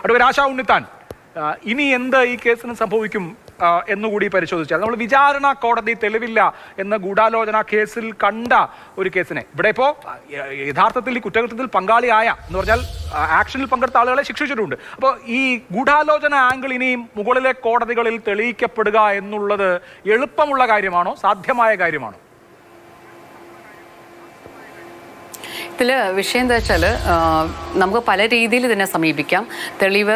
Advocate ആശ ഉണ്ണിത്താൻ, ഇനി എന്ത് ഈ കേസിന് സംഭവിക്കും എന്നുകൂടി പരിശോധിച്ചാൽ, നമ്മൾ വിചാരണ കോടതി തെളിവില്ല എന്ന ഗൂഢാലോചന കേസിൽ കണ്ട ഒരു കേസിനെ ഇവിടെ ഇപ്പോൾ യഥാർത്ഥത്തിൽ ഈ കുറ്റകൃത്യത്തിൽ പങ്കാളിയായ എന്ന് പറഞ്ഞാൽ ആക്ഷനിൽ പങ്കെടുത്ത ആളുകളെ ശിക്ഷിച്ചിട്ടുണ്ട്. അപ്പോൾ ഈ ഗൂഢാലോചന ആംഗിൾ ഇനിയും മുകളിലെ കോടതികളിൽ തെളിയിക്കപ്പെടുക എന്നുള്ളത് എളുപ്പമുള്ള കാര്യമാണോ, സാധ്യമായ കാര്യമാണോ? ഇതിൽ വിഷയം എന്താ വെച്ചാൽ നമുക്ക് പല രീതിയിൽ ഇതിനെ സമീപിക്കാം. തെളിവ്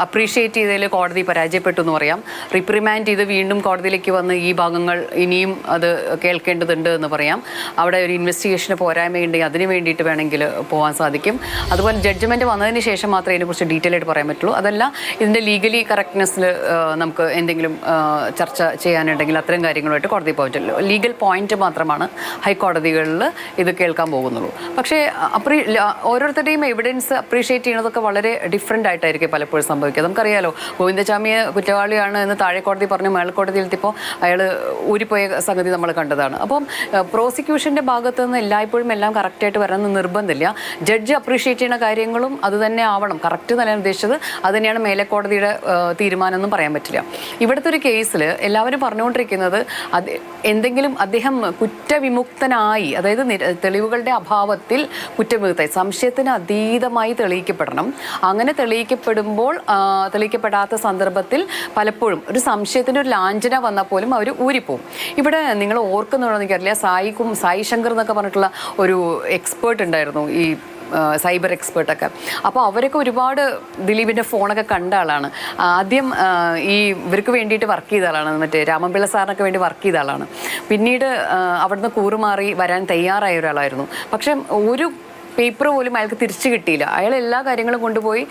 അപ്രീഷിയേറ്റ് ചെയ്തതിൽ കോടതി പരാജയപ്പെട്ടു എന്ന് പറയാം. റിപ്രിമാൻഡ് ചെയ്ത് വീണ്ടും കോടതിയിലേക്ക് വന്ന് ഈ ഭാഗങ്ങൾ ഇനിയും അത് കേൾക്കേണ്ടതുണ്ട് എന്ന് പറയാം. അവിടെ ഒരു ഇൻവെസ്റ്റിഗേഷന് പോരായ്മയുണ്ടെങ്കിൽ അതിന് വേണ്ടിയിട്ട് വേണമെങ്കിൽ പോകാൻ സാധിക്കും. അതുപോലെ ജഡ്ജ്മെൻറ്റ് വന്നതിന് ശേഷം മാത്രമേ ഇതിനെക്കുറിച്ച് ഡീറ്റെയിൽ ആയിട്ട് പറയാൻ പറ്റുള്ളൂ. അതല്ല ഇതിൻ്റെ ലീഗലി കറക്റ്റ്നെസ്സിൽ നമുക്ക് എന്തെങ്കിലും ചർച്ച ചെയ്യാനുണ്ടെങ്കിൽ അത്തരം കാര്യങ്ങളുമായിട്ട് കോടതി പോകാൻ പറ്റില്ല. ലീഗൽ പോയിന്റ് മാത്രമാണ് ഹൈക്കോടതികളിൽ ഇത് കേൾക്കാൻ പോകുന്നുള്ളൂ. പക്ഷേ ഓരോരുത്തരുടെയും എവിഡൻസ് അപ്രീഷിയേറ്റ് ചെയ്യുന്നതൊക്കെ വളരെ ഡിഫറെൻ്റ് ആയിട്ടായിരിക്കും പലപ്പോഴും സംഭവിക്കുക. നമുക്കറിയാലോ, ഗോവിന്ദചാമിയെ കുറ്റവാളിയാണ് എന്ന് താഴെ കോടതി പറഞ്ഞു, മേൽക്കോടതിയിലെത്തിയപ്പോൾ അയാൾ ഊരിപ്പോയ സംഗതി നമ്മൾ കണ്ടതാണ്. അപ്പം പ്രോസിക്യൂഷൻ്റെ ഭാഗത്തു നിന്ന് എല്ലായ്പ്പോഴും എല്ലാം കറക്റ്റായിട്ട് വരണമെന്ന് നിർബന്ധമില്ല. ജഡ്ജ് അപ്രീഷിയേറ്റ് ചെയ്യുന്ന കാര്യങ്ങളും അത് തന്നെ ആവണം. കറക്റ്റ് തന്നെ ഉദ്ദേശിച്ചത് അത് തന്നെയാണ് മേലെക്കോടതിയുടെ തീരുമാനമൊന്നും പറയാൻ പറ്റില്ല. ഇവിടുത്തെ ഒരു കേസിൽ എല്ലാവരും പറഞ്ഞുകൊണ്ടിരിക്കുന്നത് എന്തെങ്കിലും അദ്ദേഹം കുറ്റവിമുക്തനായി, അതായത് തെളിവുകളുടെ അഭാവത്തിൽ കുറ്റവിമുക്തമായി, സംശയത്തിന് അതീതമായി തെളിയിക്കപ്പെടണം. അങ്ങനെ തെളിയിക്കപ്പെടാത്ത സന്ദർഭത്തിൽ പലപ്പോഴും ഒരു സംശയത്തിൻ്റെ ഒരു ലാഞ്ചന വന്നാൽ പോലും അവർ ഊരിപ്പോവും. ഇവിടെ നിങ്ങൾ ഓർക്കുന്നുണ്ടോ എനിക്കറിയില്ല, സായി ശങ്കർ എന്നൊക്കെ പറഞ്ഞിട്ടുള്ള ഒരു എക്സ്പേർട്ട് ഉണ്ടായിരുന്നു, ഈ സൈബർ എക്സ്പേർട്ടൊക്കെ. അപ്പോൾ അവരൊക്കെ ഒരുപാട് ദിലീപിൻ്റെ ഫോണൊക്കെ കണ്ട ആളാണ്. ആദ്യം ഇവർക്ക് വേണ്ടിയിട്ട് വർക്ക് ചെയ്ത ആളാണ്, മറ്റേ രാമൻപിള്ള സാറിനൊക്കെ വേണ്ടി വർക്ക് ചെയ്ത ആളാണ്. പിന്നീട് അവിടുന്ന് കൂറുമാറി വരാൻ തയ്യാറായ ഒരാളായിരുന്നു. പക്ഷേ ഒരു പേപ്പർ പോലും അയാൾക്ക് തിരിച്ചു കിട്ടിയില്ല. അയാൾ എല്ലാ കാര്യങ്ങളും കൊണ്ടുപോയി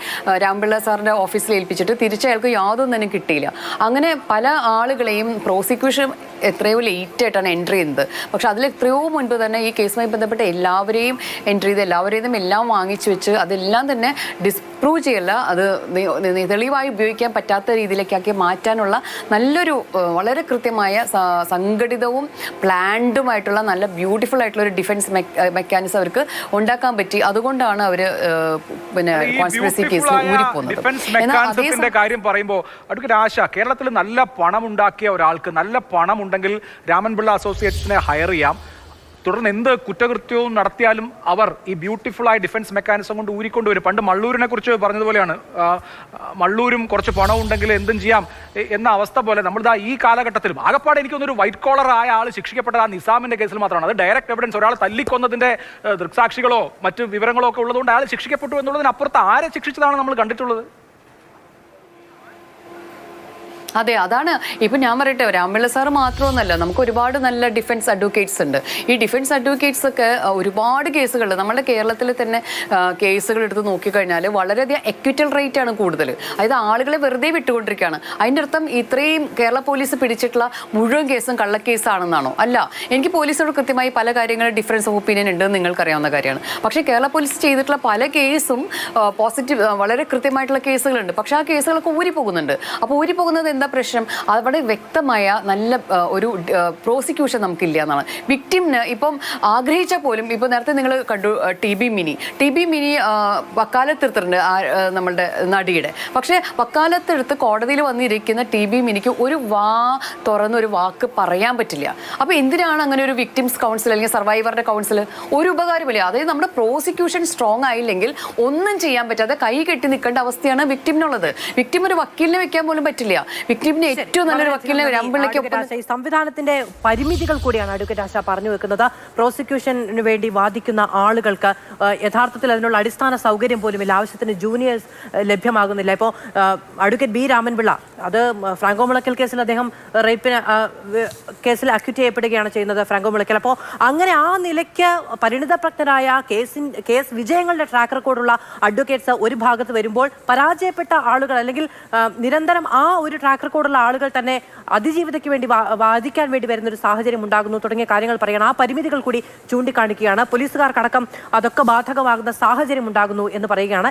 രാമപിള്ള സാറിൻ്റെ ഓഫീസിൽ ഏൽപ്പിച്ചിട്ട് തിരിച്ച് അയാൾക്ക് യാതൊന്നും തന്നെ കിട്ടിയില്ല. അങ്ങനെ പല ആളുകളെയും പ്രോസിക്യൂഷൻ എത്രയോ ലേറ്റായിട്ടാണ് എൻട്രി ചെയ്യുന്നത്. പക്ഷെ അതിൽ എത്രയോ മുൻപ് തന്നെ ഈ കേസുമായി ബന്ധപ്പെട്ട് എല്ലാവരെയും എൻട്രി ചെയ്ത് എല്ലാവരെയും എല്ലാം വാങ്ങിച്ചു വെച്ച് അതെല്ലാം തന്നെ ഡിസ്പ്രൂവ് ചെയ്യല്ല, അത് തെളിവായി ഉപയോഗിക്കാൻ പറ്റാത്ത രീതിയിലേക്കാക്കി മാറ്റാനുള്ള നല്ലൊരു വളരെ കൃത്യമായ സംഘടിതവും പ്ലാൻഡുമായിട്ടുള്ള നല്ല ബ്യൂട്ടിഫുൾ ആയിട്ടുള്ള ഒരു ഡിഫൻസ് മെക്കാനിസം അവർക്ക് ഉണ്ടാക്കാൻ പറ്റി. അതുകൊണ്ടാണ് അവർ പിന്നെ കോൺസ്പിറസി കേസിൽ ഊരിപ്പോകുന്നത്. കാര്യം പറയുമ്പോൾ അഡ്വക്കേറ്റ് ആശ, കേരളത്തിൽ നല്ല പണം ഉണ്ടാക്കിയ ഒരാൾക്ക് നല്ല പണം ഉണ്ടെങ്കിൽ രാമൻപിള്ള അസോസിയേറ്റ്സിനെ ഹയർ ചെയ്യാം. തുടർന്ന് എന്ത് കുറ്റകൃത്യവും നടത്തിയാലും അവർ ഈ ബ്യൂട്ടിഫുള്ളായ ഡിഫൻസ് മെക്കാനിസം കൊണ്ട് ഊരിക്കൊണ്ടുവരും. പണ്ട് മള്ളൂരിനെ കുറിച്ച് പറഞ്ഞതുപോലെയാണ്, മള്ളൂരും കുറച്ച് പണം ഉണ്ടെങ്കിൽ എന്തും ചെയ്യാം എന്ന അവസ്ഥ പോലെ നമ്മളിതാ ഈ കാലഘട്ടത്തിലും ആകപ്പാടെ എനിക്കൊന്നൊരു വൈറ്റ് കോളർ ആയ ആൾ ശിക്ഷിക്കപ്പെട്ടത് ആ നിസാമിന്റെ കേസിൽ മാത്രമാണ്. അത് ഡയറക്റ്റ് എവിഡൻസ്, ഒരാൾ തല്ലിക്കൊന്നതിന്റെ ദൃക്സാക്ഷികളോ മറ്റു വിവരങ്ങളോ ഒക്കെ ഉള്ളതുകൊണ്ട് അയാൾ ശിക്ഷിക്കപ്പെട്ടു എന്നുള്ളതിനപ്പുറത്ത് ആരെ ശിക്ഷിച്ചതാണ് നമ്മൾ കണ്ടിട്ടുള്ളത്? അതെ, അതാണ് ഇപ്പം ഞാൻ പറയട്ടെ, രാമപിള്ള സാറ് മാത്രമൊന്നുമല്ല, നമുക്ക് ഒരുപാട് നല്ല ഡിഫൻസ് അഡ്വക്കേറ്റ്സ് ഉണ്ട്. ഈ ഡിഫൻസ് അഡ്വക്കേറ്റ്സ് ഒക്കെ ഒരുപാട് കേസുകൾ നമ്മുടെ കേരളത്തിൽ തന്നെ കേസുകൾ എടുത്ത് നോക്കിക്കഴിഞ്ഞാൽ വളരെയധികം എക്വിറ്റൽ റേറ്റ് ആണ് കൂടുതൽ. അതായത് ആളുകളെ വെറുതെ വിട്ടുകൊണ്ടിരിക്കുകയാണ്. അതിൻ്റെ അർത്ഥം ഇത്രയും കേരള പോലീസ് പിടിച്ചിട്ടുള്ള മുഴുവൻ കേസും കള്ളക്കേസാണെന്നാണോ? അല്ല. എനിക്ക് പോലീസോട് കൃത്യമായി പല കാര്യങ്ങളും ഡിഫറൻസ് ഓഫ് ഒപ്പീനിയൻ ഉണ്ടെന്ന് നിങ്ങൾക്കറിയാവുന്ന കാര്യമാണ്. പക്ഷേ കേരള പോലീസ് ചെയ്തിട്ടുള്ള പല കേസും പോസിറ്റീവ് വളരെ കൃത്യമായിട്ടുള്ള കേസുകളുണ്ട്. പക്ഷേ ആ കേസുകളൊക്കെ ഊരിപ്പോകുന്നുണ്ട്. അപ്പോൾ ഊരിപ്പോകുന്നത് എന്താ പ്രശ്നം? അവിടെ വ്യക്തമായ നല്ല ഒരു പ്രോസിക്യൂഷൻ നമുക്കില്ല എന്നാണ്. വിക്ടിമിന് ഇപ്പം ആഗ്രഹിച്ചാൽ പോലും, ഇപ്പോൾ നേരത്തെ നിങ്ങൾ കണ്ടു ടി ബി മിനി വക്കാലത്തെടുത്തിട്ടുണ്ട് നമ്മളുടെ നടിയുടെ. പക്ഷേ വക്കാലത്തെടുത്ത് കോടതിയിൽ വന്നിരിക്കുന്ന ടി ബി മിനിക്ക് ഒരു തുറന്നൊരു വാക്ക് പറയാൻ പറ്റില്ല. അപ്പോൾ എന്തിനാണ് അങ്ങനെ ഒരു വിക്ടിംസ് കൗൺസിൽ അല്ലെങ്കിൽ സർവൈവറുടെ കൗൺസിൽ? ഒരു ഉപകാരമില്ല. അതായത് നമ്മുടെ പ്രോസിക്യൂഷൻ സ്ട്രോങ് ആയില്ലെങ്കിൽ ഒന്നും ചെയ്യാൻ പറ്റാതെ കൈ കെട്ടി നിൽക്കേണ്ട അവസ്ഥയാണ് വിക്ടിമിനുള്ളത്. വിക്ടിം ഒരു വക്കീലിനെ വെക്കാൻ പോലും പറ്റില്ല. വിക്ടിമിന് ഏറ്റവും നല്ലൊരു വക്കീലിനെ ഈ സംവിധാനത്തിന്റെ പരിമിതികൾ കൂടിയാണ് അഡ്വക്കേറ്റ് ആശ പറഞ്ഞു വെക്കുന്നത്. പ്രോസിക്യൂഷന് വേണ്ടി വാദിക്കുന്ന ആളുകൾക്ക് യഥാർത്ഥത്തിൽ അതിനുള്ള അടിസ്ഥാന സൗകര്യം പോലുമില്ല. ആവശ്യത്തിന് ജൂനിയേഴ്സ് ലഭ്യമാകുന്നില്ല. ഇപ്പോൾ അഡ്വക്കേറ്റ് ബി രാമൻപിള്ള, അത് ഫ്രാങ്കോ മുളയ്ക്കൽ കേസിൽ അദ്ദേഹം റേപ്പിന് കേസിൽ അക്യൂറ്റ് ചെയ്യപ്പെടുകയാണ് ചെയ്യുന്നത്, ഫ്രാങ്കോ മുളയ്ക്കൽ. അപ്പോൾ അങ്ങനെ ആ നിലയ്ക്ക് പരിണിതപ്രജ്ഞരായ കേസ് വിജയങ്ങളുടെ ട്രാക്ക് റെക്കോർഡുള്ള അഡ്വക്കേറ്റ്സ് ഒരു ഭാഗത്ത് വരുമ്പോൾ പരാജയപ്പെട്ട ആളുകൾ അല്ലെങ്കിൽ നിരന്തരം ആ ഒരു ട്രാക്ക് റെക്കോർഡുള്ള ആളുകൾ തന്നെ അതിജീവിതയ്ക്ക് വേണ്ടി വാദിക്കാൻ വേണ്ടി വരുന്നൊരു സാഹചര്യം ഉണ്ടാകുന്നു തുടങ്ങിയ കാര്യങ്ങൾ പറയണം. ആ പരിമിതികൾ കൂടി ചൂണ്ടിക്കാണിക്കുകയാണ്. പോലീസുകാർക്കടക്കം അതൊക്കെ ബാധകമാകുന്ന സാഹചര്യം ഉണ്ടാകുന്നു എന്ന് പറയുകയാണ്.